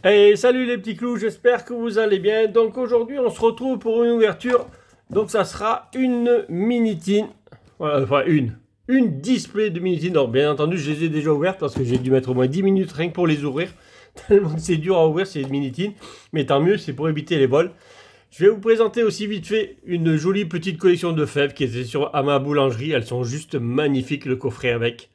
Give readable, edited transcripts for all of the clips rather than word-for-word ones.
Hey, salut les petits clous, j'espère que vous allez bien. Donc aujourd'hui, on se retrouve pour une ouverture. Donc ça sera une mini-tin. Voilà, enfin une display de mini-tin. Donc bien entendu, je les ai déjà ouvertes parce que j'ai dû mettre au moins 10 minutes rien que pour les ouvrir. Tellement que c'est dur à ouvrir ces mini-tin. Mais tant mieux, c'est pour éviter les vols. Je vais vous présenter aussi vite fait une jolie petite collection de fèves qui était à ma boulangerie. Elles sont juste magnifiques, le coffret avec.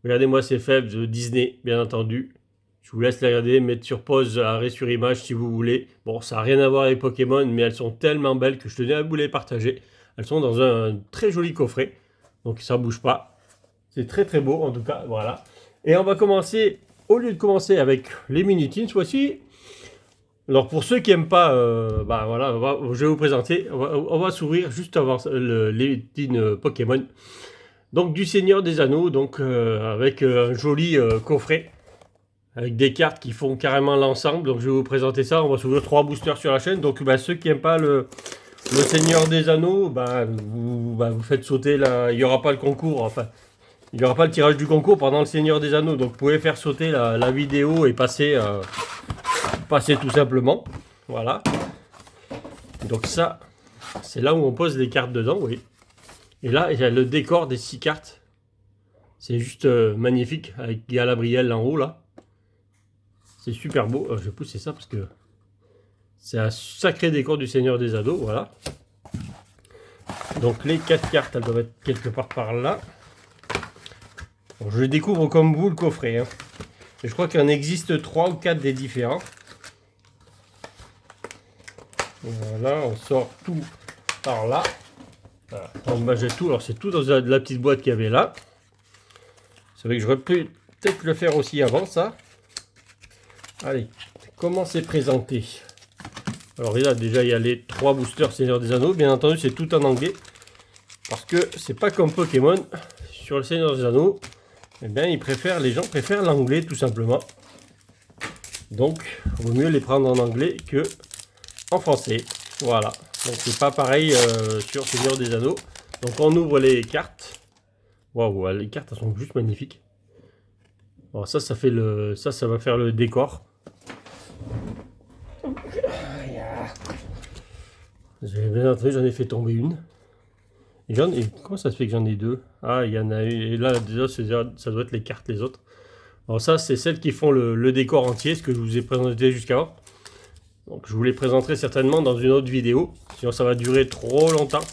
Regardez-moi ces fèves de Disney, bien entendu. Je vous laisse les regarder, mettre sur pause, arrêt sur image si vous voulez. Bon, ça n'a rien à voir avec Pokémon, mais elles sont tellement belles que je tenais à vous les partager. Elles sont dans un très joli coffret, donc ça bouge pas. C'est très très beau en tout cas, voilà. Et on va commencer, au lieu de commencer avec les mini-teens, cette fois-ci. Alors pour ceux qui n'aiment pas, bah voilà, je vais vous présenter. On va s'ouvrir juste avant les teens Pokémon. Donc du Seigneur des Anneaux, donc avec un joli coffret avec des cartes qui font carrément l'ensemble. Donc je vais vous présenter ça. On va s'ouvrir 3 boosters sur la chaîne. Donc bah, ceux qui n'aiment pas le Seigneur des Anneaux, vous faites sauter il n'y aura pas le concours. Enfin, il n'y aura pas le tirage du concours pendant le Seigneur des Anneaux. Donc vous pouvez faire sauter la vidéo et passer tout simplement. Voilà. Donc ça, c'est là où on pose les cartes dedans, oui. Et là, il y a le décor des 6 cartes. C'est juste magnifique avec Galadriel en haut là. C'est super beau. Je vais pousser ça parce que c'est un sacré décor du Seigneur des Anneaux, voilà. Donc les 4 cartes, elles doivent être quelque part par là. Bon, je découvre comme vous le coffret. Hein. Et je crois qu'il en existe 3 ou 4 des différents. Voilà, on sort tout par là. Voilà. On jette tout. Alors c'est tout dans la petite boîte qu'il y avait là. C'est vrai que j'aurais pu peut-être le faire aussi avant ça. Allez, comment c'est présenté? Alors là, déjà, il y a les 3 boosters Seigneur des Anneaux. Bien entendu, c'est tout en anglais. Parce que c'est pas comme Pokémon. Sur le Seigneur des Anneaux, eh bien, les gens préfèrent l'anglais, tout simplement. Donc, il vaut mieux les prendre en anglais que en français. Voilà. Donc, c'est pas pareil sur Seigneur des Anneaux. Donc, on ouvre les cartes. Waouh, les cartes, elles sont juste magnifiques. Alors ça va faire le décor. Bien entendu, j'en ai fait tomber une. Comment ça se fait que j'en ai 2? Ah, il y en a une. Et là, déjà, ça doit être les cartes, les autres. Alors ça, c'est celles qui font le décor entier, ce que je vous ai présenté jusqu'alors. Donc je vous les présenterai certainement dans une autre vidéo. Sinon, ça va durer trop longtemps.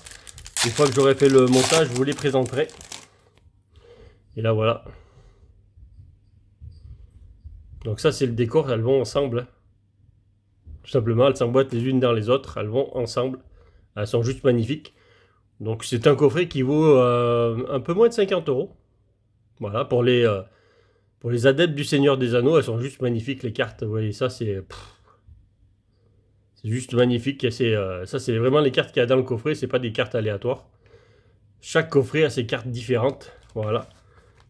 Une fois que j'aurai fait le montage, je vous les présenterai. Et là, voilà. Donc ça, c'est le décor. Elles vont ensemble. Tout simplement, elles s'emboîtent les unes dans les autres. Elles vont ensemble. Elles sont juste magnifiques. Donc c'est un coffret qui vaut un peu moins de 50 €. Voilà, pour les adeptes du Seigneur des Anneaux, elles sont juste magnifiques les cartes. Vous voyez, ça c'est juste magnifique. Ça c'est vraiment les cartes qu'il y a dans le coffret, c'est pas des cartes aléatoires. Chaque coffret a ses cartes différentes. Voilà.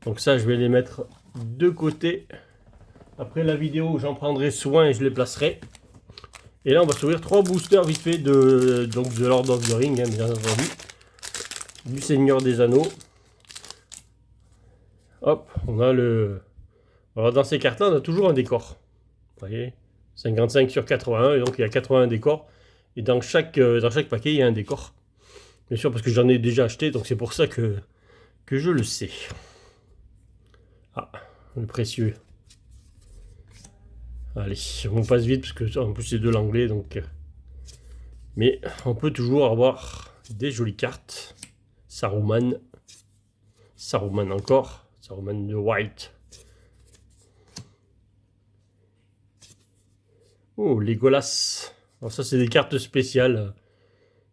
Donc ça, je vais les mettre de côté. Après la vidéo, j'en prendrai soin et je les placerai. Et là, on va s'ouvrir 3 boosters vite fait de Lord of the Rings, hein, bien entendu. Du Seigneur des Anneaux. Hop, on a le... Alors dans ces cartes-là, on a toujours un décor. Vous voyez, 55 sur 81, et donc il y a 81 décors. Et dans chaque paquet, il y a un décor. Bien sûr, parce que j'en ai déjà acheté, donc c'est pour ça que je le sais. Ah, le précieux. Allez, on passe vite, parce que en plus c'est de l'anglais, donc... Mais on peut toujours avoir des jolies cartes. Saruman. Saruman encore. Saruman de White. Oh, Legolas. Alors ça, c'est des cartes spéciales.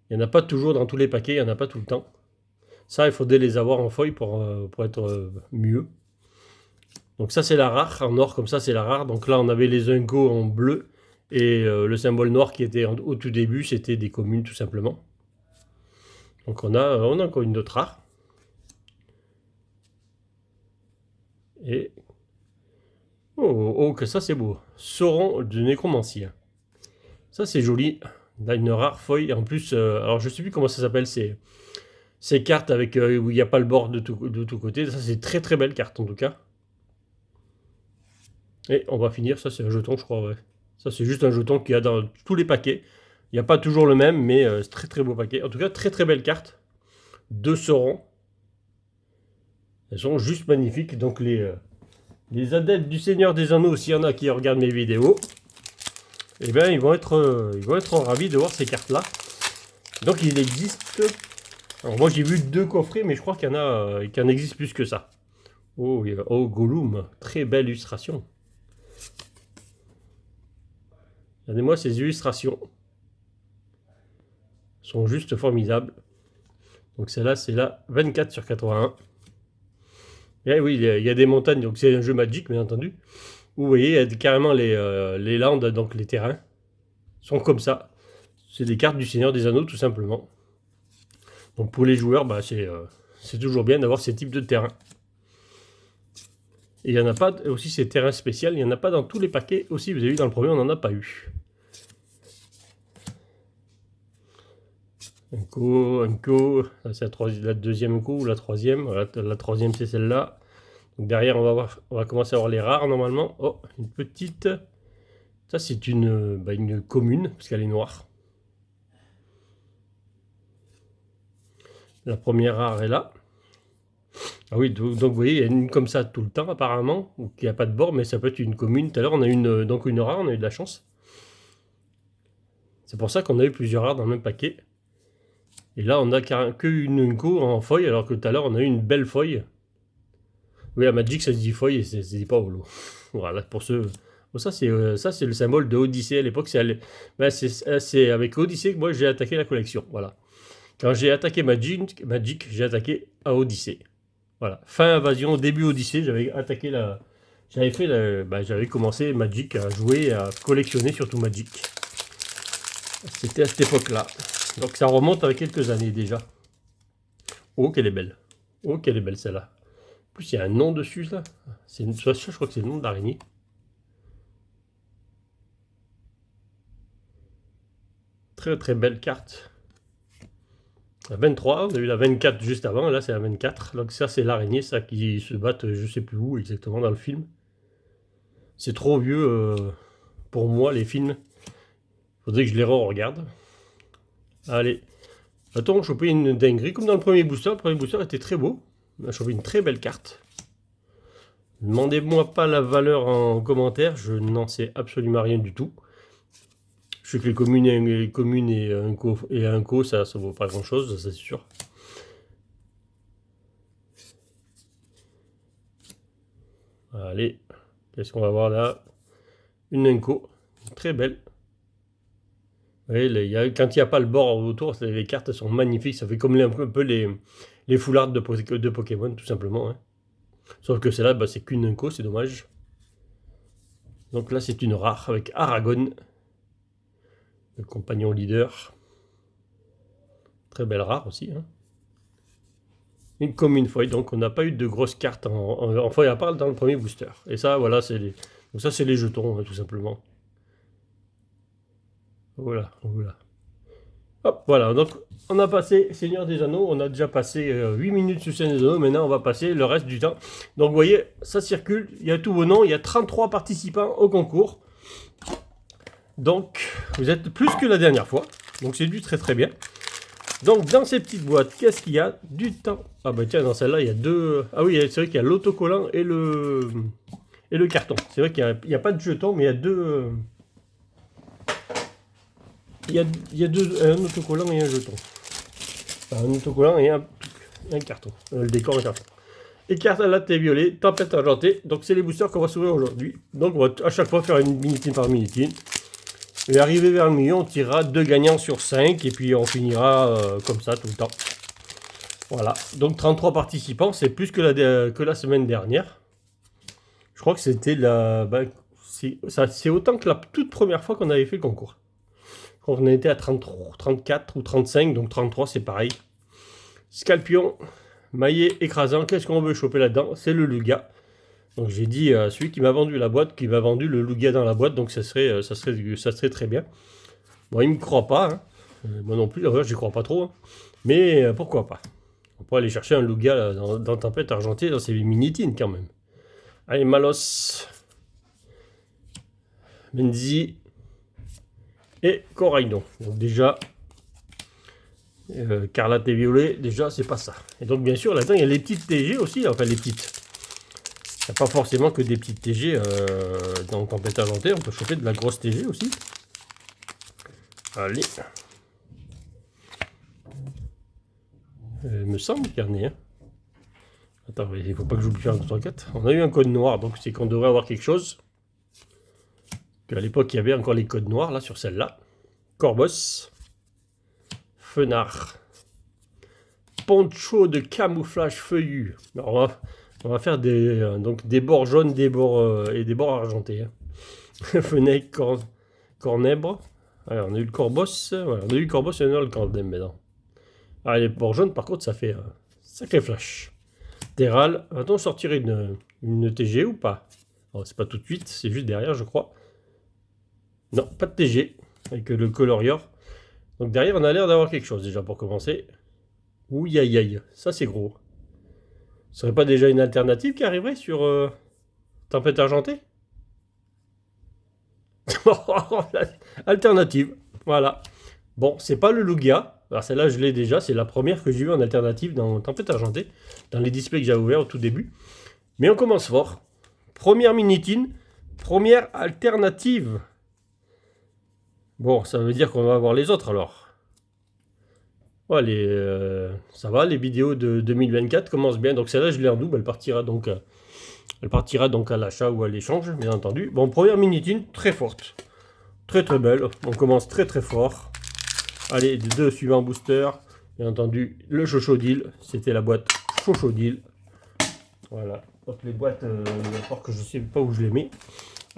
Il n'y en a pas toujours dans tous les paquets, il n'y en a pas tout le temps. Ça, il faudrait les avoir en feuille pour être mieux. Donc ça, c'est la rare. En or, comme ça, c'est la rare. Donc là, on avait les Unco en bleu. Et le symbole noir qui était au tout début, c'était des communes, tout simplement. Donc on a encore une autre rare. Et... Oh, que ça, c'est beau. Sauron de nécromancien. Ça, c'est joli. Là, une rare feuille. En plus, alors je sais plus comment ça s'appelle, ces cartes avec où il n'y a pas le bord de tout côté. Ça, c'est très très belle carte en tout cas. Et on va finir. Ça, c'est un jeton, je crois. Ouais. Ça, c'est juste un jeton qu'il y a dans tous les paquets. Il n'y a pas toujours le même, mais c'est très très beau paquet. En tout cas, très très belle carte. 2 seront. Elles sont juste magnifiques. Donc les adeptes du Seigneur des Anneaux, s'il y en a qui regardent mes vidéos, eh bien ils vont être ravis de voir ces cartes-là. Donc il existe... Alors moi j'ai vu 2 coffrets, mais je crois qu'il y en existe plus que ça. Oh, oh Gollum, très belle illustration. Regardez-moi ces illustrations. Elles sont juste formidables. Donc celle-là, c'est la 24 sur 81. Et oui, il y a des montagnes, donc c'est un jeu Magic, bien entendu. Vous voyez, il y a carrément les landes, donc les terrains, sont comme ça. C'est des cartes du Seigneur des Anneaux, tout simplement. Donc pour les joueurs, bah, c'est toujours bien d'avoir ces types de terrains. Et il n'y en a pas, aussi ces terrains spéciaux, il n'y en a pas dans tous les paquets aussi. Vous avez vu, dans le premier, on n'en a pas eu. Un co, c'est la deuxième co ou la troisième. Voilà, la troisième, c'est celle-là. Donc derrière, on va commencer à voir les rares normalement. Oh, une petite. Ça, c'est une commune, parce qu'elle est noire. La première rare est là. Ah oui, donc vous voyez, il y a une comme ça tout le temps apparemment, il n'y a pas de bord, mais ça peut être une commune. Tout à l'heure, on a donc une rare, on a eu de la chance. C'est pour ça qu'on a eu plusieurs rares dans le même paquet. Et là, on n'a qu'une co en feuille, alors que tout à l'heure, on a eu une belle feuille. Oui, à Magic, ça se dit feuille et ça se dit pas holo. Voilà, pour ceux... Bon, ça, c'est le symbole de Odyssée à l'époque. C'est avec Odyssée que moi, j'ai attaqué la collection. Voilà. Quand j'ai attaqué Magic, j'ai attaqué à Odyssée. Voilà. Fin Invasion, début Odyssée, j'avais attaqué la... J'avais commencé Magic à jouer, à collectionner surtout Magic. C'était à cette époque-là. Donc ça remonte avec quelques années déjà. Oh, qu'elle est belle. Oh, qu'elle est belle celle-là. En plus, il y a un nom dessus, là. Je crois que c'est le nom de l'araignée. Très très belle carte. La 23, on a eu la 24 juste avant, là c'est la 24. Donc ça c'est l'araignée, ça qui se battent je sais plus où exactement dans le film. C'est trop vieux pour moi les films. Faudrait que je les re-regarde. Allez. Attends, on a chopé une dinguerie comme dans le premier booster. Le premier booster était très beau. On a chopé une très belle carte. Demandez-moi pas la valeur en commentaire, je n'en sais absolument rien du tout. Je sais que les communes et un co, ça vaut pas grand chose, ça c'est sûr. Allez, qu'est-ce qu'on va voir là? Une Inco, très belle. Oui, quand il n'y a pas le bord autour, les cartes sont magnifiques. Ça fait comme un peu les foulards de Pokémon, tout simplement. Hein. Sauf que celle-là, bah, c'est qu'une Inco, c'est dommage. Donc là, c'est une rare avec Aragorn, le compagnon leader. Très belle rare aussi. Hein. Une commune feuille, donc on n'a pas eu de grosses cartes en feuille à part dans le premier booster. Et ça, voilà, c'est les jetons, hein, tout simplement. Voilà, voilà. Hop, voilà, donc on a passé Seigneur des Anneaux, on a déjà passé 8 minutes sur Seigneur des Anneaux, maintenant on va passer le reste du temps. Donc vous voyez, ça circule, il y a tous vos noms, il y a 33 participants au concours. Donc vous êtes plus que la dernière fois, donc c'est du très très bien. Donc dans ces petites boîtes, qu'est-ce qu'il y a? Du temps. Ah bah tiens, dans celle-là, il y a deux... Ah oui, c'est vrai qu'il y a l'autocollant et le carton. C'est vrai qu'il n'y a pas de jeton, mais il y a deux... Il y a un autocollant et un jeton. Enfin, un autocollant et un carton. Le décor et carton. Écarte à latte et violet, tempête argentée. Donc c'est les boosters qu'on va s'ouvrir aujourd'hui. Donc on va à chaque fois faire une minitine par minitine. Et arrivé vers le milieu, on tirera 2 gagnants sur 5 et puis on finira comme ça tout le temps. Voilà, donc 33 participants, c'est plus que la semaine dernière. Je crois que c'était c'est autant que la toute première fois qu'on avait fait le concours. On était à 33, 34 ou 35, donc 33 c'est pareil. Scalpion, maillet écrasant, qu'est-ce qu'on veut choper là-dedans? C'est le Lugia. Donc j'ai dit à celui qui m'a vendu la boîte, qui m'a vendu le Lugia dans la boîte, donc ça serait très bien. Bon, il ne me croit pas, hein. Moi non plus, je n'y crois pas trop, hein. Mais pourquoi pas. On pourrait aller chercher un Lugia dans Tempête Argentée, dans ces minitines quand même. Allez, Malos, Menzi, et Coraydon. Donc déjà, Écarlate et Violet, déjà c'est pas ça. Et donc bien sûr là-dedans il y a les petites TG aussi, enfin les petites. Il n'y a pas forcément que des petites TG dans Tempête Argentée, on peut choper de la grosse TG aussi. Allez. Il me semble qu'il y en a. Hein. Attends, il ne faut pas que j'oublie faire un 2, 3, 4. On a eu un code noir, donc c'est qu'on devrait avoir quelque chose. À l'époque, il y avait encore les codes noirs là sur celle-là. Corbos. Fenard. Poncho de camouflage feuillu. Alors, on va faire donc des bords jaunes des bords, et des bords argentés. Hein. Fenêtre, cornèbre. Alors, on a eu le corbos. Voilà, on a eu le corbos et on a eu le cornèbre maintenant. Ah, les bords jaunes, par contre, ça fait sacré flash. Terral. Va-t-on sortir une TG ou pas? C'est pas tout de suite, c'est juste derrière, je crois. Non, pas de TG. Avec le colorior. Donc derrière, on a l'air d'avoir quelque chose déjà pour commencer. Ouh, aïe, aïe. Ça, c'est gros. Ce serait pas déjà une alternative qui arriverait sur Tempête Argentée? Alternative. Voilà. Bon, c'est pas le Lugia. Alors celle-là, je l'ai déjà. C'est la première que j'ai vue en alternative dans Tempête Argentée. Dans les displays que j'avais ouverts au tout début. Mais on commence fort. Première minitine. Première alternative. Bon, ça veut dire qu'on va avoir les autres alors. Ouais, ça va, les vidéos de 2024 commencent bien. Donc celle-là, je l'ai en double. Elle partira donc à l'achat ou à l'échange, bien entendu. Bon, première minitine, très forte. Très très belle. On commence très très fort. Allez, les deux suivants boosters. Bien entendu, le Chochodile. C'était la boîte Chochodile. Voilà. Donc les boîtes, encore que je ne sais pas où je les mets.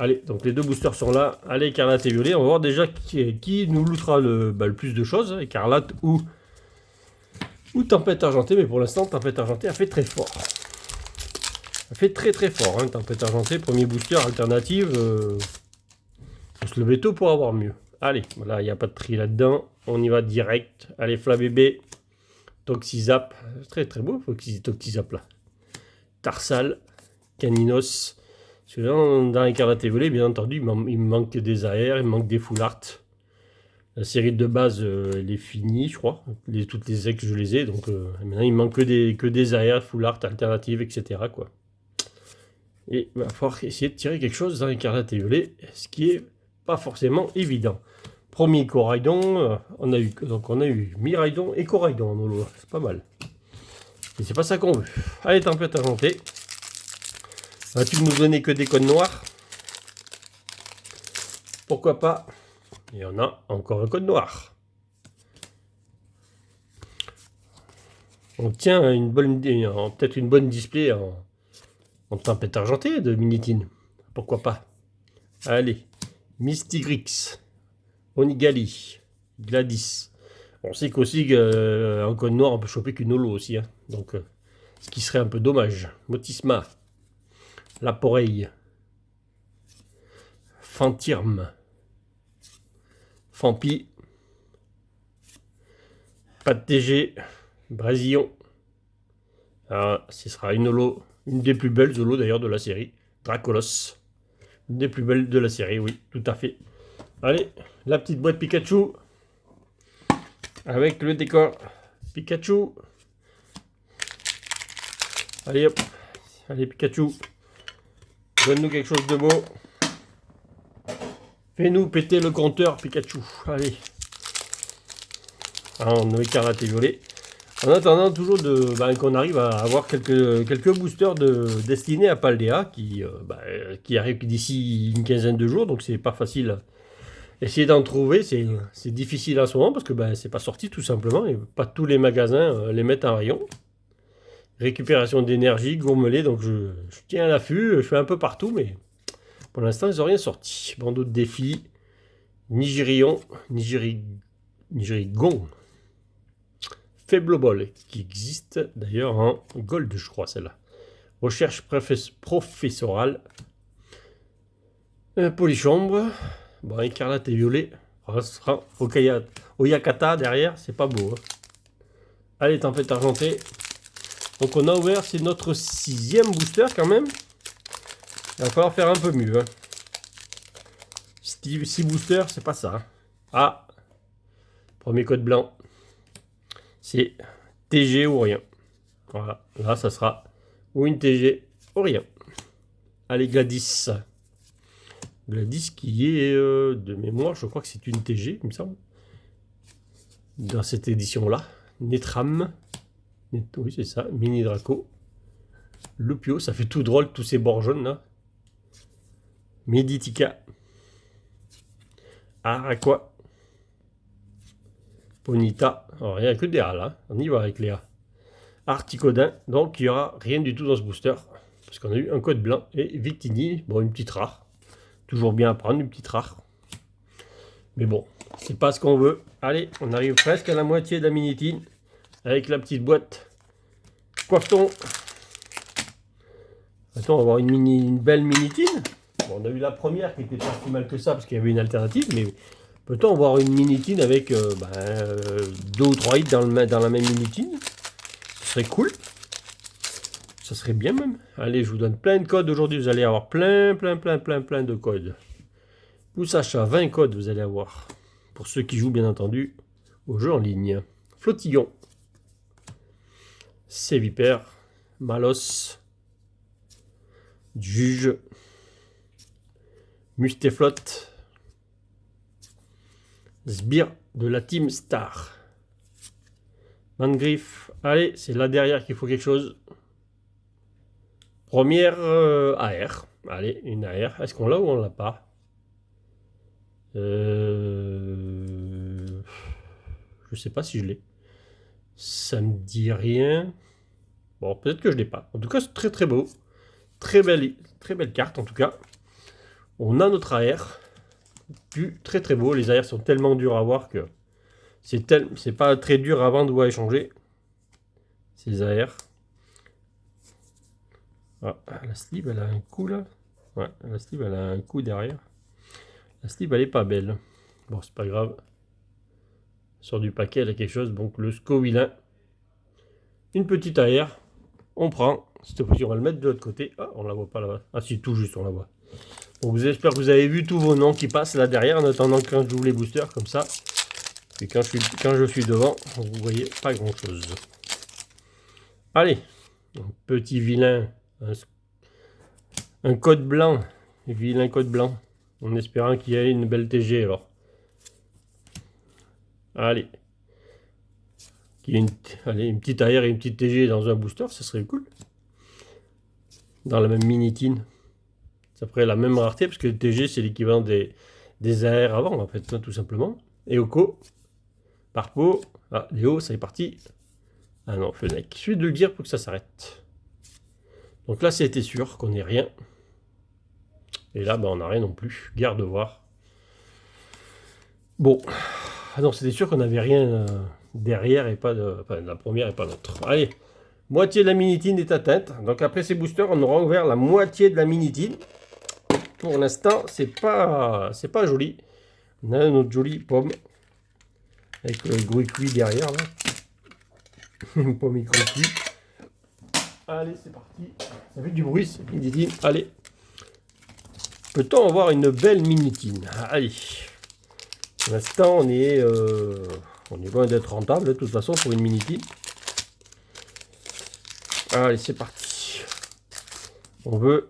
Allez, donc les deux boosters sont là. Allez, Écarlate et Violet. On va voir déjà qui nous lootera le plus de choses. Écarlate ou Tempête Argentée. Mais pour l'instant, Tempête Argentée a fait très fort. Elle fait très très fort. Hein, Tempête Argentée, premier booster alternative. Faut se lever tôt pour avoir mieux. Allez, voilà, il n'y a pas de tri là-dedans. On y va direct. Allez, Flabébé. Toxizap. Très très beau, Toxizap là. Tarsal. Caninos. Celui-là, dans Écarlate et Violet, bien entendu, il me manque des AR, il me manque des full art. La série de base, elle est finie, je crois. Toutes les ex, je les ai. Donc maintenant, il me manque que des AR, full art, alternatives, etc. quoi. Et il va falloir essayer de tirer quelque chose dans Écarlate et Violet, ce qui est pas forcément évident. Premier Coraydon, on a eu Miraydon et Coraydon en holo. C'est pas mal. Et c'est pas ça qu'on veut. Allez, Tempête Argentée. Vas-tu nous donner que des codes noirs? Pourquoi pas? Et on a encore un code noir. On tient peut-être une bonne display en Tempête Argentée de Minitine. Pourquoi pas? Allez. Mystigrix. Onigali. Gladys. On sait qu'aussi en code noir on peut choper qu'une holo aussi. Hein. Donc, ce qui serait un peu dommage. Motisma. Laporeille. Fantirme. Fampi. Pas de TG. Brésillon. Ah, ce sera une holo. Une des plus belles holos d'ailleurs de la série. Dracolos. Une des plus belles de la série, oui, tout à fait. Allez, la petite boîte Pikachu. Avec le décor Pikachu. Allez hop. Allez Pikachu. Donne-nous quelque chose de beau. Fais-nous péter le compteur Pikachu. Allez. Ah, on a Écarlate et Violet. En attendant toujours qu'on arrive à avoir quelques boosters destinés à Paldea qui arrivent d'ici une quinzaine de jours. Donc c'est pas facile. Essayer d'en trouver, c'est difficile en ce moment parce que c'est pas sorti tout simplement. Et pas tous les magasins les mettent en rayon. Récupération d'énergie, gourmelé. Donc je tiens à l'affût. Je fais un peu partout, mais pour l'instant ils n'ont rien sorti. Bandeau de défi. Nigérigon. Faible bol, qui existe d'ailleurs en gold, je crois, celle-là. Recherche professorale. Polychambre. Bon, Écarlate et Violet. Oyakata derrière, c'est pas beau. Hein. Allez, Tempête Argentée. Donc on a ouvert, c'est notre 6e booster quand même. Il va falloir faire un peu mieux. Hein. 6 boosters, c'est pas ça. Hein. Ah, premier code blanc. C'est TG ou rien. Voilà, là ça sera ou une TG ou rien. Allez, Gladys. Gladys qui est de mémoire, je crois que c'est une TG, il me semble. Dans cette édition-là. Netram. Oui, c'est ça. Mini Draco. Lupio, ça fait tout drôle, tous ces bords jaunes là. Meditica. Araqua. Ponita. Alors, il n'y a que des A là. On y va avec les A. Articodin. Donc, il n'y aura rien du tout dans ce booster. Parce qu'on a eu un code blanc. Et Victini. Bon, une petite rare. Toujours bien à prendre, une petite rare. Mais bon, c'est pas ce qu'on veut. Allez, on arrive presque à la moitié de la minitine. Avec la petite boîte. Coiffe-t-on. Attends, on va avoir une belle minitine. Bon, on a eu la première qui était pas si mal que ça parce qu'il y avait une alternative, mais peut-on avoir une minitine avec 2 ou 3 hits dans la même minitine? Ce serait cool. Ça serait bien même. Allez, je vous donne plein de codes aujourd'hui. Vous allez avoir plein de codes. Pouce achat, 20 codes vous allez avoir. Pour ceux qui jouent bien entendu au jeu en ligne. Flottillon. Sévipère. Malos. Juge. Mustéflotte. Sbire de la Team Star. Mangriff. Allez, c'est là derrière qu'il faut quelque chose. Première AR. Allez, une AR. Est-ce qu'on l'a ou on l'a pas? Je sais pas si je l'ai. Ça me dit rien. Bon, peut-être que je l'ai pas. En tout cas, c'est très beau. Très belle carte en tout cas. On a notre AR. Très beau. Les AR sont tellement durs à voir que c'est pas très dur à vendre ou à échanger. Ces AR. Ah, la sleeve elle a un coup là. Ouais, la sleeve elle a un coup derrière. La sleeve elle est pas belle. Bon, c'est pas grave. Sur du paquet, elle a quelque chose. Donc le SCO vilain. Une petite AR. On prend. Cette fois-ci, on va le mettre de l'autre côté. Ah, on la voit pas là-bas. Ah si, tout juste, on la voit. Donc j'espère que vous avez vu tous vos noms qui passent là derrière en attendant quand j'ouvre les boosters comme ça. Et quand je suis devant, vous voyez pas grand chose. Allez, un petit vilain, un code blanc, vilain code blanc, en espérant qu'il y ait une belle TG alors. Allez, une petite AR et une petite TG dans un booster, ça serait cool. Dans la même minitine. Ça ferait la même rareté parce que le TG c'est l'équivalent des AR avant en fait, hein, tout simplement. Et Oko, Parpo, ah Léo, ça est parti. Ah non, Fenech. Il suffit de le dire pour que ça s'arrête. Donc là, c'était sûr qu'on n'ait rien. Et là, on n'a rien non plus. Garde voir. Bon. Ah non, c'était sûr qu'on n'avait rien derrière et pas de... Enfin, la première et pas l'autre. Allez. Moitié de la minitine est atteinte. Donc après ces boosters, on aura ouvert la moitié de la minitine. Pour l'instant, c'est pas joli. On a notre jolie pomme. Avec le gros cuit derrière. Là. Une pomme micro-cuit. Allez, c'est parti. Ça fait du bruit, cette minitine. Allez. Peut-on avoir une belle minitine? Allez. Pour l'instant, on est loin d'être rentable, de toute façon, pour une minitine. Allez, c'est parti. On veut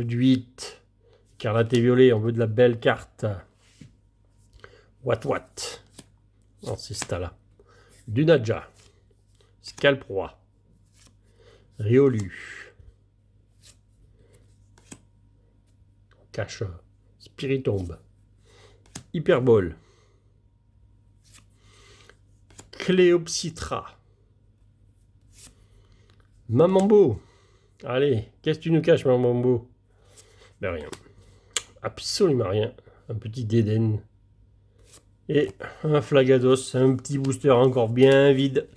du 8. Carlaté violet, on veut de la belle carte. What. Non, c'est ça là. Du Nadja. Scalproie. Riolu. Cache. Spiritombe. Hyperbole. Cléopsitra. Mamambo. Allez, qu'est-ce que tu nous caches, Mamambo? Ben rien. Absolument rien. Un petit Déden. Et un Flagados. Un petit booster encore bien vide.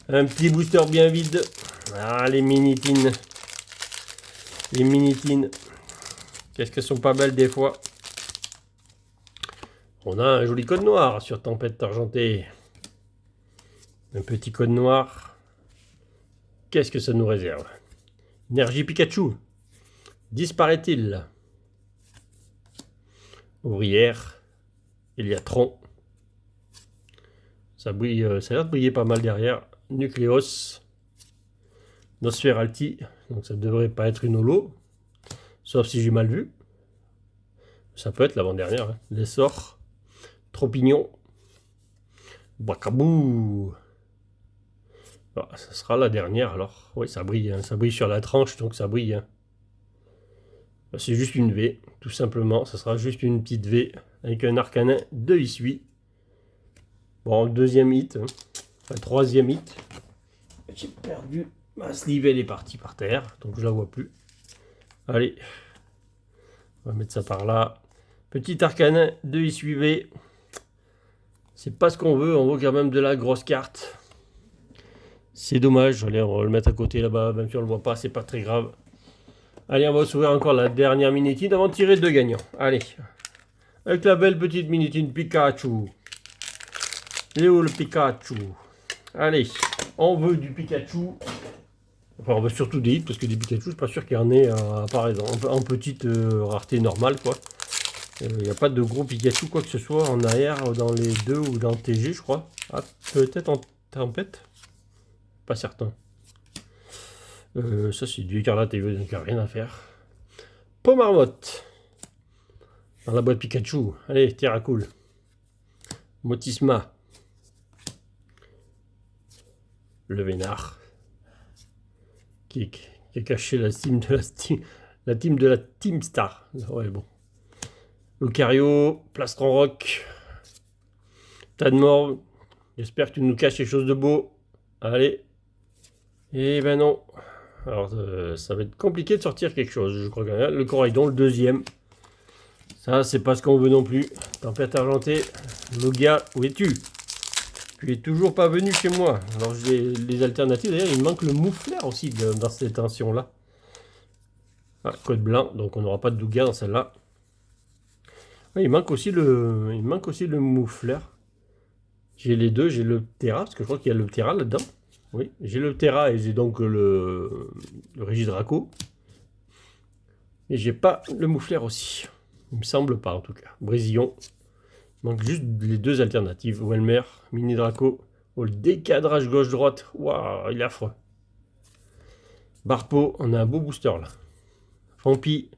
Un petit booster bien vide. Ah, les minitines. Les minitines. Qu'est-ce qu'elles sont pas belles des fois. On a un joli code noir sur Tempête Argentée. Un petit code noir. Qu'est-ce que ça nous réserve? Énergie Pikachu. Disparaît-il? Ouvrière. Eliatron. Ça brille, ça a l'air de briller pas mal derrière. Nucleos. Nosferalti. Donc ça devrait pas être une holo. Sauf si j'ai mal vu. Ça peut être l'avant-dernière. Hein. L'essor. Tropignon. Bacabou. Ah, ça sera la dernière alors. Oui, ça brille. Hein. Ça brille sur la tranche, donc ça brille. Hein. C'est juste une V, tout simplement. Ça sera juste une petite V avec un arcanin de Isui. Bon, deuxième hit. Hein. Enfin, troisième hit. J'ai perdu ma sleeve, elle est partie par terre, donc je la vois plus. Allez, on va mettre ça par là. Petit arcanin de Isui V. C'est pas ce qu'on veut, on veut quand même de la grosse carte. C'est dommage, allez, on va le mettre à côté là-bas, même si on le voit pas, c'est pas très grave. Allez, on va s'ouvrir encore la dernière minitine avant de tirer deux gagnants. Allez, avec la belle petite minitine Pikachu. Il est où le Pikachu? Allez, on veut du Pikachu. Enfin, on veut surtout des hits, parce que des Pikachu, je suis pas sûr qu'il y en ait en petite rareté normale, quoi. Il n'y a pas de gros Pikachu, quoi que ce soit, en AR, dans les deux ou dans TG, je crois. Ah, peut-être en tempête. Pas certain. Ça, c'est du écarlate et donc il n'y a rien à faire. Pomarmotte. Dans la boîte Pikachu. Allez, Terracool. Motisma. Le Vénard. Qui a caché la team de la Team Star. Ouais, bon. Lucario. Plastron Rock. Tadmor. J'espère que tu nous caches quelque chose de beau. Allez. Et ben non. Alors, ça va être compliqué de sortir quelque chose. Je crois que le Coraidon, le deuxième. Ça, c'est pas ce qu'on veut non plus. Tempête argentée. Logia, où es-tu? Tu es toujours pas venu chez moi. Alors, j'ai les alternatives. D'ailleurs, il manque le moufleur aussi dans cette tension-là. Ah, code blanc. Donc, on n'aura pas de Douga dans celle-là. Ouais, il manque aussi le moufleur. J'ai les deux. J'ai le Terra, parce que je crois qu'il y a le Terra là-dedans. Oui, j'ai le Terra et j'ai donc le Régidraco. Et j'ai pas le moufleur aussi. Il me semble pas en tout cas. Brésillon. Il manque juste les deux alternatives. Welmer, Mini Draco. Oh, le décadrage gauche-droite. Waouh, il est affreux. Barpo, on a un beau booster là. Fampi.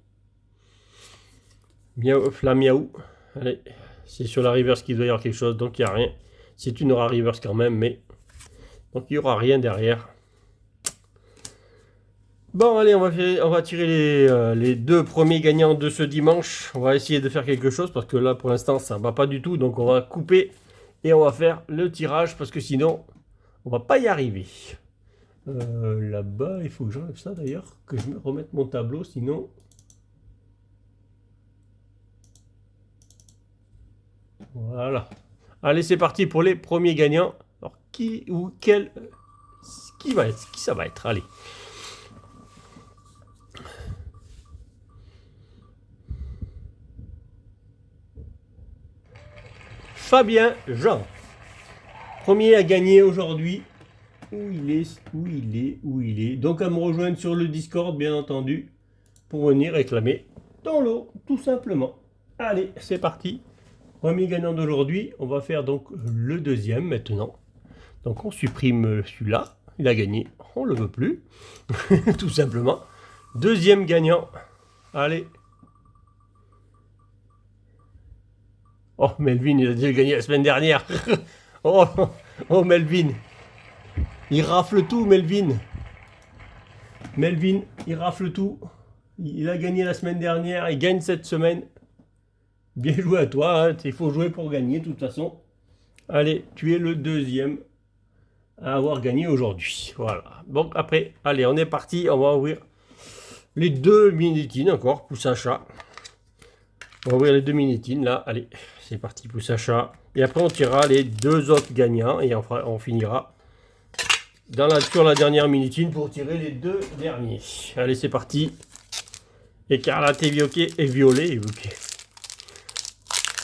Miaou, Flamiaou. Allez, c'est sur la reverse qu'il doit y avoir quelque chose, donc il n'y a rien. C'est une rare reverse quand même, mais donc il n'y aura rien derrière. Bon, allez, on va tirer les deux premiers gagnants de ce dimanche. On va essayer de faire quelque chose parce que là, pour l'instant, ça ne va pas du tout. Donc, on va couper et on va faire le tirage parce que sinon, on va pas y arriver. Là-bas, il faut que j'enlève ça d'ailleurs, que je me remette mon tableau, sinon... Voilà. Allez, c'est parti pour les premiers gagnants. Alors, qui ça va être? Allez. Fabien Jean. Premier à gagner aujourd'hui. Où il est. Donc à me rejoindre sur le Discord, bien entendu, pour venir réclamer dans l'eau, tout simplement. Allez, c'est parti. Premier gagnant d'aujourd'hui. On va faire donc le deuxième maintenant. Donc on supprime celui-là. Il a gagné. On ne le veut plus. Tout simplement. Deuxième gagnant. Allez. Oh, Melvin, il a déjà gagné la semaine dernière. oh, Melvin. Il rafle tout, Melvin. Melvin, il rafle tout. Il a gagné la semaine dernière. Il gagne cette semaine. Bien joué à toi. Hein. Il faut jouer pour gagner, de toute façon. Allez, tu es le deuxième à avoir gagné aujourd'hui. Voilà. Donc, après, allez, on est parti. On va ouvrir les deux minitines encore, pouce à chat. On va ouvrir les deux minitines, là. Allez, c'est parti, pouce à chat. Et après, on tirera les deux autres gagnants. Et on finira sur la dernière minitine pour tirer les deux derniers. Allez, c'est parti. Écarlate et violet.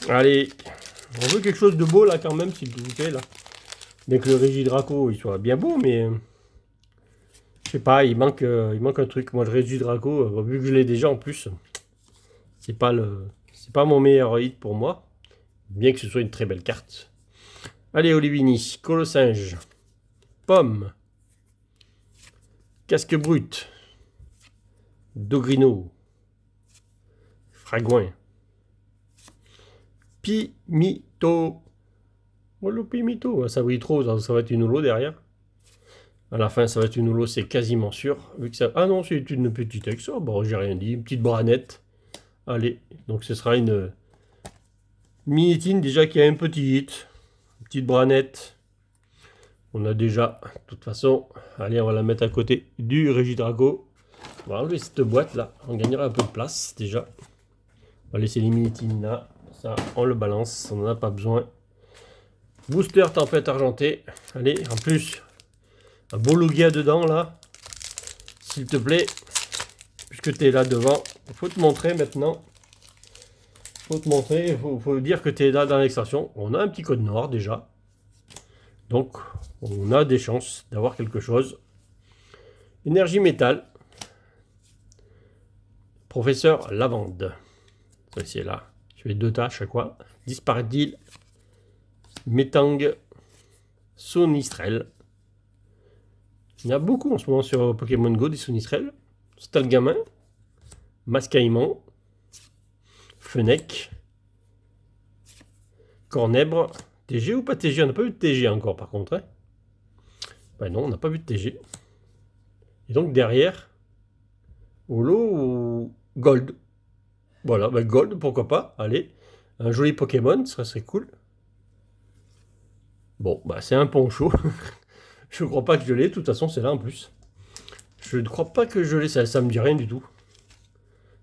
Allez, on veut quelque chose de beau, là, quand même, s'il vous plaît, là. Bien que le Régidraco, il soit bien beau, mais... je sais pas, il manque un truc. Moi, le Régidraco, vu que je l'ai déjà, en plus, c'est pas mon meilleur hit pour moi. Bien que ce soit une très belle carte. Allez, Olivini, Colossinge, Pomme, Casque Brut, Dogrino, Fragouin, Pimito. Oh, le Pimito, ça brille trop, ça va être une holo derrière. À la fin, ça va être une holo, c'est quasiment sûr. Vu que ça... Ah non, c'est une petite ex. Oh, bon, j'ai rien dit. Une petite branette. Allez, donc ce sera une minitine déjà qui a un petit hit. Une petite branette. On a déjà, de toute façon, allez, on va la mettre à côté du Régidrago. On va enlever cette boîte là. On gagnera un peu de place déjà. On va laisser les minitines là. Ça, on le balance. On n'en a pas besoin. Booster tempête argentée. Allez, en plus, un beau Lugia dedans là. S'il te plaît. Puisque tu es là devant. Il faut te montrer maintenant. Il faut te montrer. Il faut dire que tu es là dans l'extraction. On a un petit code noir déjà. Donc, on a des chances d'avoir quelque chose. Énergie métal. Professeur Lavande. C'est là. Je fais 2 tâches à quoi. Disparadil. Métang. Sonistrel. Il y en a beaucoup en ce moment sur Pokémon Go des Sonistrel. Stalgamin. Mascaïmon. Fennec. Cornèbre. TG ou pas TG? On n'a pas vu de TG encore par contre. Hein, ben non, on n'a pas vu de TG. Et donc derrière, Holo ou Gold. Voilà, ben Gold, pourquoi pas. Allez, un joli Pokémon, ça serait cool. Bon, bah c'est un poncho. Je ne crois pas que je l'ai, de toute façon c'est là en plus. Je ne crois pas que je l'ai, ça me dit rien du tout.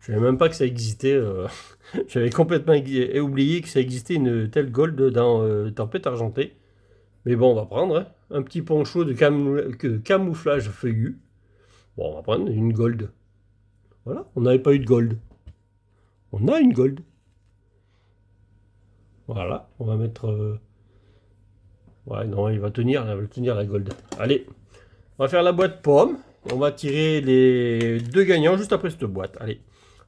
Je ne savais même pas que ça existait. J'avais complètement oublié que ça existait une telle Gold dans Tempête Argentée. Mais bon, on va prendre hein, un petit poncho de camouflage feuillu. Bon, on va prendre une Gold. Voilà, on n'avait pas eu de Gold. On a une Gold. Voilà, on va mettre... Ouais, non, il va tenir la Gold. Allez, on va faire la boîte pomme. On va tirer les 2 gagnants juste après cette boîte. Allez,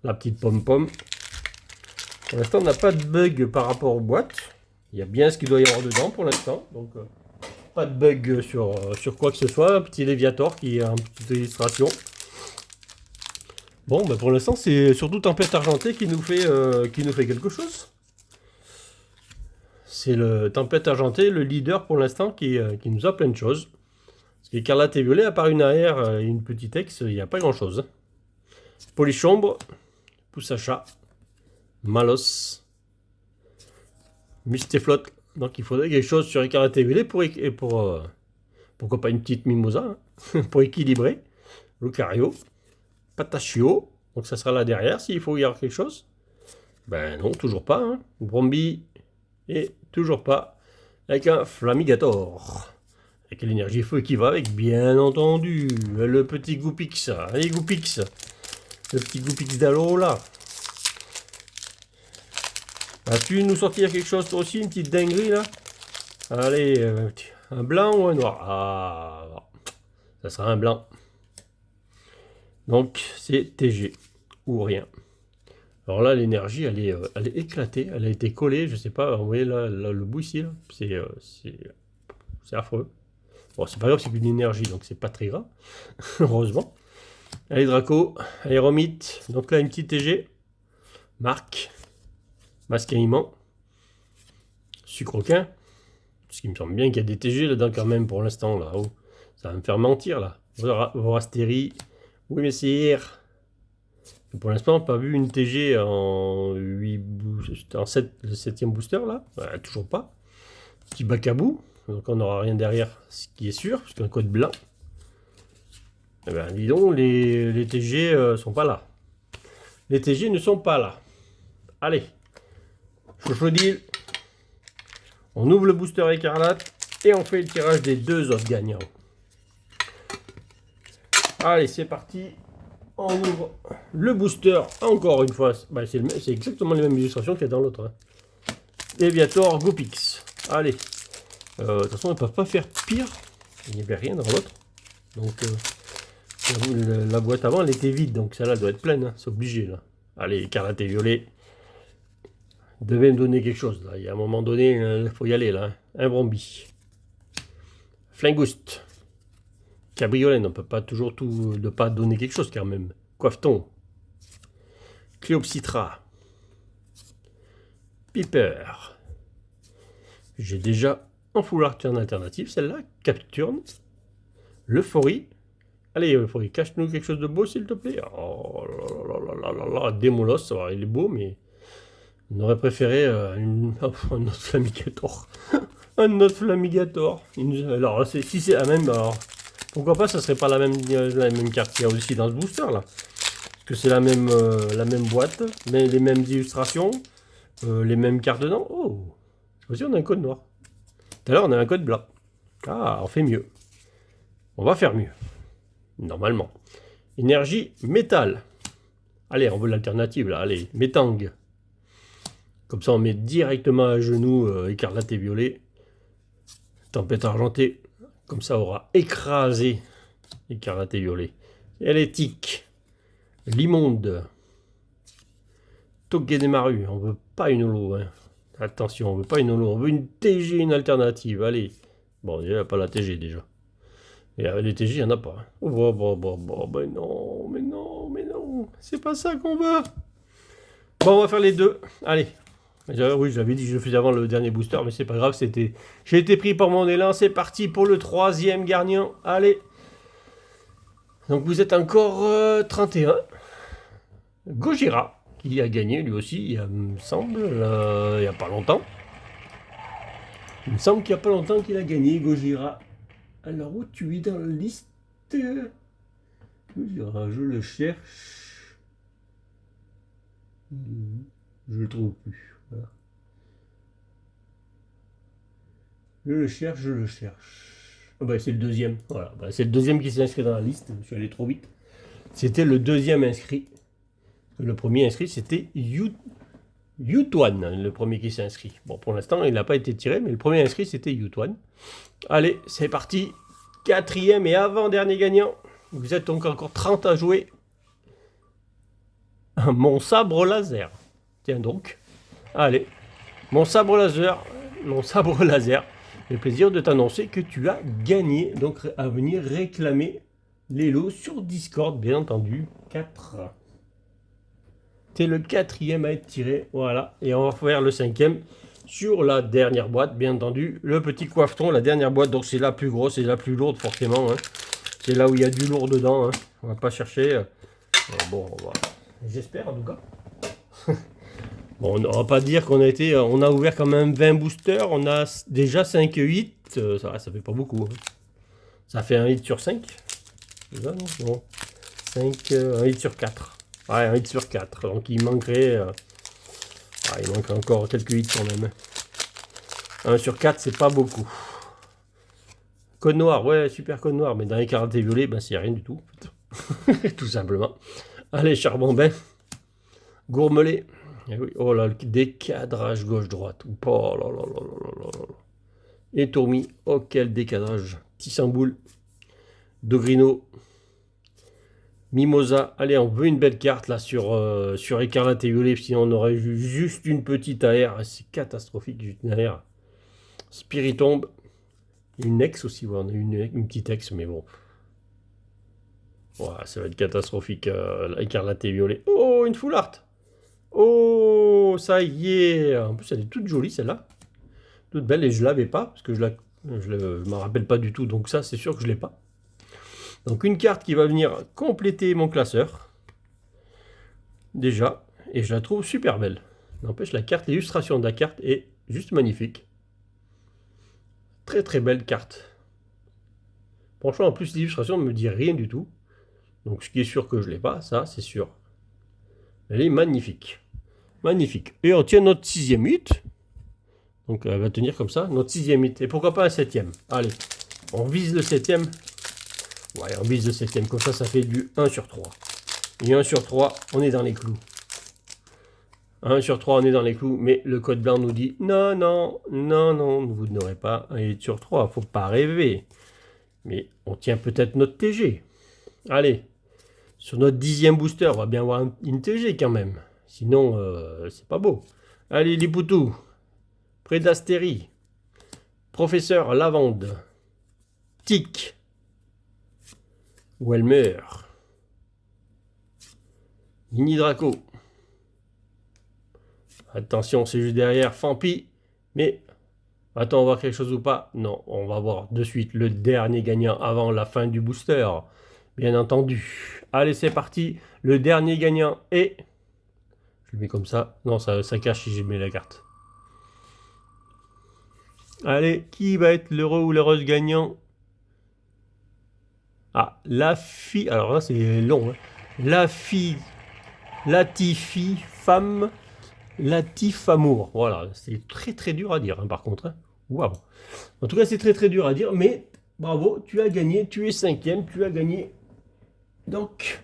la petite pomme-pomme. Pour l'instant, on n'a pas de bug par rapport aux boîtes. Il y a bien ce qu'il doit y avoir dedans pour l'instant. Donc, pas de bug sur quoi que ce soit. Un petit Léviator qui est en petite illustration. Bon, bah pour l'instant, c'est surtout Tempête Argentée qui nous fait quelque chose. C'est le Tempête Argentée, le leader pour l'instant, qui nous a plein de choses. Parce qu'Écarlate et Violet, à part une AR et une petite ex, il n'y a pas grand chose. Polichombre, Poussacha, Malos, Mustéflotte. Donc il faudrait quelque chose sur Écarlate et Violet pourquoi pas une petite Mimosa, hein, pour équilibrer. Lucario, Patachio, donc ça sera là derrière s'il faut y avoir quelque chose. Ben non, toujours pas. Hein. Bromby, et toujours pas. Avec un Flamigator. Avec l'énergie feu qui va avec, bien entendu. Le petit Goupix. Allez, Goupix. Le petit Goupix d'Alo là. Vas-tu nous sortir quelque chose toi aussi, une petite dinguerie là? Allez, un blanc ou un noir? Ah, ça sera un blanc. Donc c'est TG ou rien. Alors là l'énergie elle est éclatée, elle a été collée, je sais pas, vous voyez là le bout ici, c'est affreux. Bon c'est pas grave, c'est qu'une énergie donc c'est pas très grave, heureusement. Allez Draco, Aéromite, donc là une petite TG, Marc, Mascaïmon, Sucroquin, parce qu'il me semble bien qu'il y a des TG là-dedans quand même pour l'instant là, oh, ça va me faire mentir là. Vorastérie, oui mais c'est pour l'instant, pas vu une TG en 7, le 7e booster là, toujours pas. Petit Bacabou, donc on n'aura rien derrière, ce qui est sûr, parce qu'un code blanc. Eh ben dis donc, les TG sont pas là. Les TG ne sont pas là. Allez, Chochodil, on ouvre le booster écarlate et on fait le tirage des 2 autres gagnants. Allez, c'est parti. On ouvre le booster encore une fois. Bah, c'est exactement les mêmes illustrations qu'il y a dans l'autre. Hein. Léviator, Goupix. Allez. De toute façon, ils ne peuvent pas faire pire. Il n'y avait rien dans l'autre. Donc, la boîte avant, elle était vide. Donc, celle-là doit être pleine. Hein. C'est obligé. Là. Allez, Écarlate et Violet. devait me donner quelque chose. Là. Il y a un moment donné, il faut y aller là. Hein. Un Bromby. Flingouste. Cabriolet, on ne peut pas toujours tout ne pas donner quelque chose quand même. Coiffeton. Cléopsitra. Piper. J'ai déjà en full art en alternative celle-là. Capturne. L'euphorie. Allez, Euphorie, cache-nous quelque chose de beau s'il te plaît. Oh là là là là là là. Démolos, il est beau, mais on aurait préféré un autre Flamigator. Un autre Flamigator. Alors, si c'est la même, alors, pourquoi pas, ça serait pas la même carte qu'il y a aussi dans ce booster là. Parce que c'est la même boîte, mais les mêmes illustrations, les mêmes cartes dedans. Oh, aussi on a un code noir. Tout à l'heure on a un code blanc. Ah, on fait mieux. On va faire mieux. Normalement. Énergie métal. Allez, on veut l'alternative là. Allez, métang. Comme ça on met directement à genoux écarlate et violet. Tempête argentée. Comme ça, on aura écrasé écarlate et violet. Hélétique. Limonde. Togedemaru. On veut pas une holo. Hein. Attention, on veut pas une holo. On veut une TG, une alternative. Allez. Bon, il n'y a pas la TG déjà. Et les TG, il n'y en a pas. Hein. Oh, mais non, mais non, mais non. C'est pas ça qu'on veut. Bon, on va faire les deux. Allez. Oui, j'avais dit que je le faisais avant le dernier booster, mais c'est pas grave, j'ai été pris par mon élan, c'est parti pour le troisième gagnant, allez. Donc vous êtes encore 31. Gojira, qui a gagné lui aussi, il me semble, il n'y a pas longtemps. Il me semble qu'il n'y a pas longtemps qu'il a gagné, Gojira. Alors où tu es dans la liste? Gojira, je le cherche. Je le trouve plus. Voilà. Je le cherche. Oh bah, c'est le deuxième. Voilà. Bah, c'est le deuxième qui s'est inscrit dans la liste. Je suis allé trop vite. C'était le deuxième inscrit. Le premier inscrit, c'était Yutuan, le premier qui s'est inscrit. Bon, pour l'instant, il n'a pas été tiré, mais le premier inscrit, c'était Yutuan. Allez, c'est parti. Quatrième et avant-dernier gagnant. Vous êtes donc encore 30 à jouer. Mon sabre laser. Tiens donc. Allez. Mon sabre laser. Le plaisir de t'annoncer que tu as gagné. Donc à venir réclamer les lots sur Discord, bien entendu. 4. T'es le quatrième à être tiré. Voilà. Et on va faire le cinquième sur la dernière boîte, bien entendu. Le petit coiffeton, la dernière boîte. Donc c'est la plus grosse et la plus lourde, forcément. Hein. C'est là où il y a du lourd dedans. Hein. On va pas chercher. Bon, voilà. J'espère en tout cas. Bon, on va pas dire qu'on on a ouvert quand même 20 boosters, on a déjà 5 hits, ça fait pas beaucoup. Hein. Ça fait un hit sur 5. C'est ça, non 5, un hit sur 4. Ouais, un hit sur 4. Donc il manquerait, il manquerait encore quelques hits quand même. 1 sur 4, c'est pas beaucoup. Code noir, ouais, super code noir, mais dans les cartes violets, ben c'est rien du tout. Tout simplement. Allez, charbon bain. Gourmelet. Et oui, oh là, le décadrage gauche-droite. Oh là là là là là là. Et Tourmi, oh quel décadrage. Tissamboul, Dogrino, Mimosa. Allez, on veut une belle carte là sur écarlate et violet, sinon on aurait eu juste une petite AR. C'est catastrophique, juste une AR. Spiritombe, une ex aussi, ouais, on a une petite ex, mais bon. Ouais, ça va être catastrophique, écarlate et violet. Oh, une full art. Oh, ça y est. En plus, elle est toute jolie, celle-là. Toute belle, et je l'avais pas, parce que je m'en rappelle pas du tout. Donc ça, c'est sûr que je l'ai pas. Donc une carte qui va venir compléter mon classeur. Déjà. Et je la trouve super belle. N'empêche, l'illustration de la carte est juste magnifique. Très très belle carte. Franchement, en plus, l'illustration ne me dit rien du tout. Donc ce qui est sûr que je l'ai pas, ça, c'est sûr. Elle est magnifique. Magnifique. Et on tient notre 6e hit. Donc elle va tenir comme ça, notre 6e hit. Et pourquoi pas un 7e. Allez, on vise le 7e. Ouais, on vise le 7e. Comme ça fait du 1 sur 3. Et 1 sur 3, on est dans les clous. 1 sur 3, on est dans les clous. Mais le code blanc nous dit non, non, non, non, vous n'aurez pas un hit sur 3. Faut pas rêver. Mais on tient peut-être notre TG. Allez. Sur notre 10e booster, on va bien avoir une TG quand même. Sinon, c'est pas beau. Allez, les poutous. Prédastérie. Professeur Lavande. Tic. Welmer. Mini Draco. Attention, c'est juste derrière. Fampi. Mais, attends, on va voir quelque chose ou pas? Non, on va voir de suite le dernier gagnant avant la fin du booster. Bien entendu. Allez, c'est parti. Le dernier gagnant est... Je le mets comme ça. Non, ça cache si je mets la carte. Allez, qui va être l'heureux ou l'heureuse gagnant? Ah, la fille... Alors là, c'est long. Hein. La fille... Latifi, femme... Latif amour. Voilà, c'est très très dur à dire, hein, par contre. Hein. Waouh. En tout cas, c'est très très dur à dire, mais bravo, tu as gagné. Tu es 5e, tu as gagné. Donc...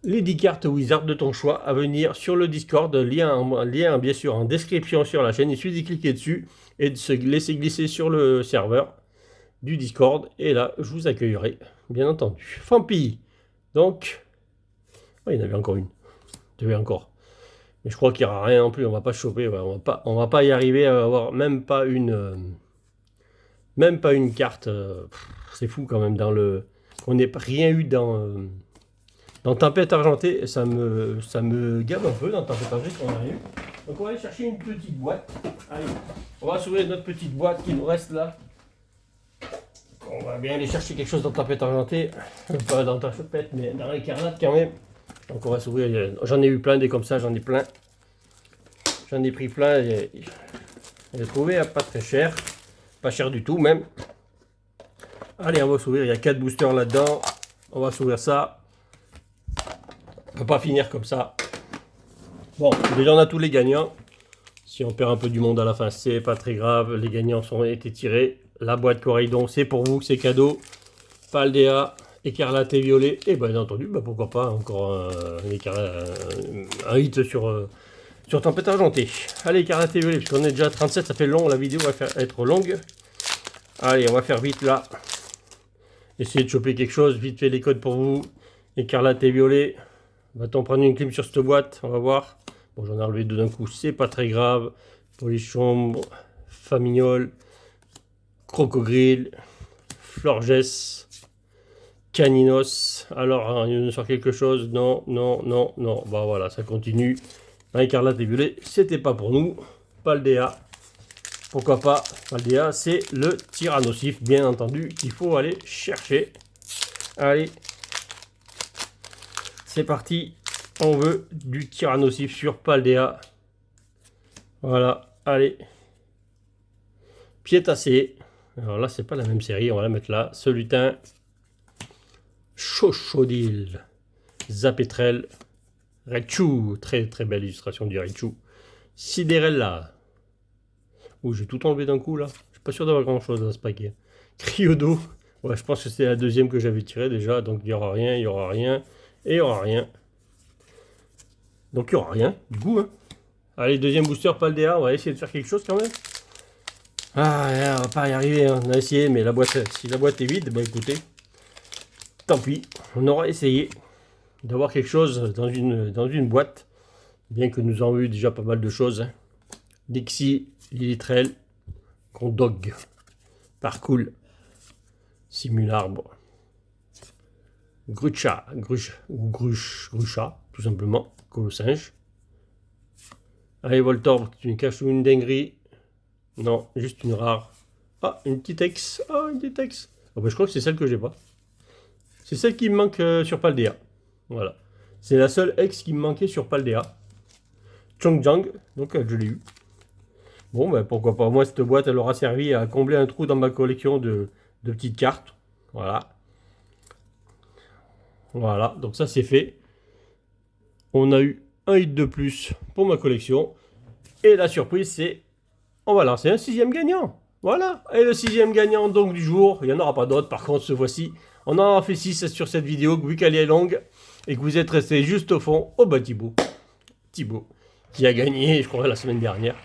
les 10 cartes Wizard de ton choix à venir sur le Discord, lien bien sûr en description sur la chaîne. Il suffit de cliquer dessus et de se laisser glisser sur le serveur du Discord. Et là, je vous accueillerai, bien entendu. Fampi. Donc, oh, il y en avait encore une. Il y avait encore. Mais je crois qu'il n'y aura rien non plus. On va pas choper. Ouais, on va pas y arriver à avoir même pas une carte. C'est fou quand même dans le. On n'ait rien eu dans Tempête Argentée, ça me gave un peu dans Tempête Argentée qu'on a eu. Donc on va aller chercher une petite boîte. Allez, on va s'ouvrir notre petite boîte qui nous reste là. On va bien aller chercher quelque chose dans Tempête Argentée. Pas dans Tempête, mais dans l'écarlate quand même. Donc on va s'ouvrir. J'en ai eu plein des comme ça, j'en ai plein. J'en ai pris plein. J'ai trouvé pas très cher. Pas cher du tout même. Allez, on va s'ouvrir. Il y a 4 boosters là-dedans. On va s'ouvrir ça. On peut pas finir comme ça. Bon, déjà on a tous les gagnants. Si on perd un peu du monde à la fin, c'est pas très grave. Les gagnants ont été tirés. La boîte Coraidon, c'est pour vous, c'est cadeau. Paldea, écarlate et violet. Et bien entendu, bah pourquoi pas encore un hit sur Tempête Argentée. Allez, écarlate et violet, puisqu'on est déjà à 37, ça fait long. La vidéo va être longue. Allez, on va faire vite là. Essayez de choper quelque chose. Vite fait les codes pour vous. Écarlate et violet. Va-t-on prendre une clim sur cette boîte? On va voir. Bon, j'en ai enlevé deux d'un coup, c'est pas très grave. Polichombre, Famignol, Crocogrill, Florges, Caninos. Alors, il nous sort quelque chose? Non, non, non, non. Bah voilà, ça continue. Écarlate et violet, c'était pas pour nous. Paldea, pourquoi pas? Paldea, c'est le tyrannosif, bien entendu, qu'il faut aller chercher. Allez. C'est parti, on veut du tyrannosif sur Paldea. Voilà, allez. Piétacé. Alors là, c'est pas la même série, on va la mettre là. Ce lutin. Chochodil. Zapetrel. Raichu. Très très belle illustration du Raichu. Sidérella. Ouh, j'ai tout enlevé d'un coup là. Je suis pas sûr d'avoir grand chose dans ce paquet. Cryodo. Ouais, je pense que c'est la deuxième que j'avais tirée déjà. Donc il n'y aura rien, il n'y aura rien. Et il n'y aura rien. Donc il n'y aura rien, du coup. Hein. Allez, deuxième booster, Paldea. On va essayer de faire quelque chose quand même. Ah, on va pas y arriver. Hein. On a essayé, mais la boîte, si la boîte est vide, bah écoutez, tant pis. On aura essayé d'avoir quelque chose dans une boîte. Bien que nous avons eu déjà pas mal de choses. Hein. Dixie, Lilitrel, Condog, Parcoul, Simularbre. Grucha, Grucha, tout simplement, Colossinge. Allez, Voltorb, tu me caches une dinguerie. Non, juste une rare. Ah, une petite ex. Ah, une petite ex. Oh, bah, je crois que c'est celle que j'ai pas. C'est celle qui me manque sur Paldea. Voilà. C'est la seule ex qui me manquait sur Paldea. Chongjang, donc je l'ai eu. Bon, ben pourquoi pas. Moi, cette boîte, elle aura servi à combler un trou dans ma collection de petites cartes. Voilà. Voilà, donc ça c'est fait. On a eu un hit de plus pour ma collection. Et la surprise, c'est... on va lancer un 6e gagnant. Voilà. Et le 6e gagnant donc du jour, il n'y en aura pas d'autres. Par contre, ce fois-ci, on en a fait 6 sur cette vidéo, vu qu'elle est longue. Et que vous êtes resté juste au fond. Oh bah Thibaut. Thibaut, qui a gagné, je crois, la semaine dernière.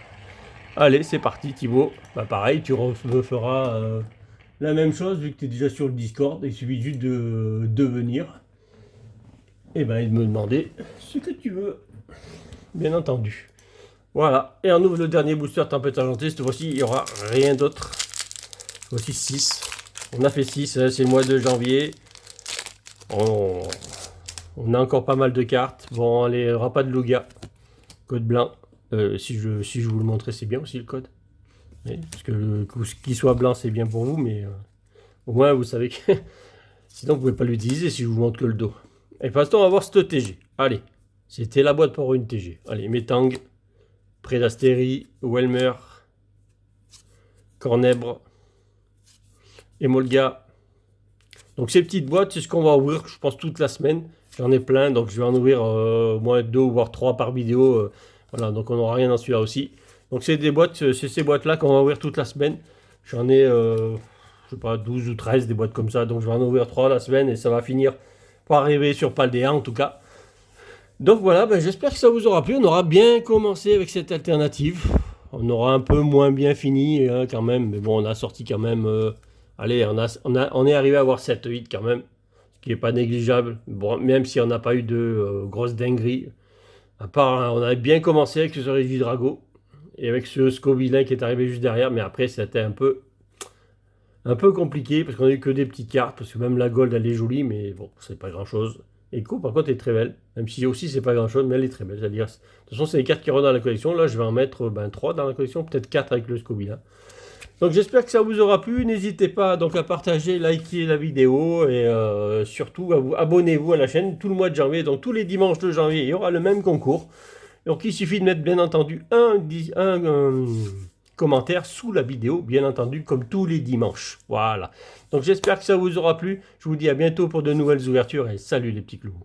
Allez, c'est parti Thibaut. Bah pareil, tu me feras la même chose, vu que tu es déjà sur le Discord. Il suffit juste de venir. Et ben, il me demander ce que tu veux, bien entendu. Voilà, et on ouvre le dernier booster Tempête Argentée. Cette fois-ci, il n'y aura rien d'autre. Voici 6. On a fait 6, c'est le mois de janvier. On a encore pas mal de cartes. Bon, allez, il n'y aura pas de Lugia. Code blanc. Si je vous le montrais, c'est bien aussi le code. Oui, parce que qu'il soit blanc, c'est bien pour vous, mais au moins vous savez que sinon vous ne pouvez pas l'utiliser si je vous montre que le dos. Et passons, on va voir cette TG. Allez, c'était la boîte pour une TG. Allez, Metang, Prédastérie, Welmer, Cornèbre, Emolga. Donc ces petites boîtes, c'est ce qu'on va ouvrir, je pense, toute la semaine. J'en ai plein, donc je vais en ouvrir au moins 2 voire 3 par vidéo. Voilà, donc on n'aura rien dans celui-là aussi. Donc c'est des boîtes, c'est ces boîtes-là qu'on va ouvrir toute la semaine. J'en ai, je sais pas, 12 ou 13 des boîtes comme ça. Donc je vais en ouvrir 3 la semaine et ça va finir par arriver sur Paldea en tout cas. Donc voilà, ben, j'espère que ça vous aura plu. On aura bien commencé avec cette alternative. On aura un peu moins bien fini hein, quand même. Mais bon, on a sorti quand même... allez, on est arrivé à avoir 7-8 quand même. Ce qui n'est pas négligeable. Bon, même si on n'a pas eu de grosses dingueries. À part, hein, on avait bien commencé avec ce Regidrago. Et avec ce Scovillain qui est arrivé juste derrière. Mais après, c'était un peu compliqué. Parce qu'on n'a eu que des petites cartes. Parce que même la Gold, elle est jolie. Mais bon, c'est pas grand-chose. Echo, par contre, est très belle. Même si aussi, c'est pas grand-chose. Mais elle est très belle. C'est-à-dire, de toute façon, c'est les cartes qui rentrent dans la collection. Là, je vais en mettre 3 dans la collection. Peut-être 4 avec le Scovillain. Donc j'espère que ça vous aura plu. N'hésitez pas donc à partager, liker la vidéo et surtout abonnez-vous à la chaîne tout le mois de janvier. Donc tous les dimanches de janvier, il y aura le même concours. Donc il suffit de mettre bien entendu un commentaire sous la vidéo, bien entendu, comme tous les dimanches. Voilà. Donc j'espère que ça vous aura plu. Je vous dis à bientôt pour de nouvelles ouvertures et salut les petits clous.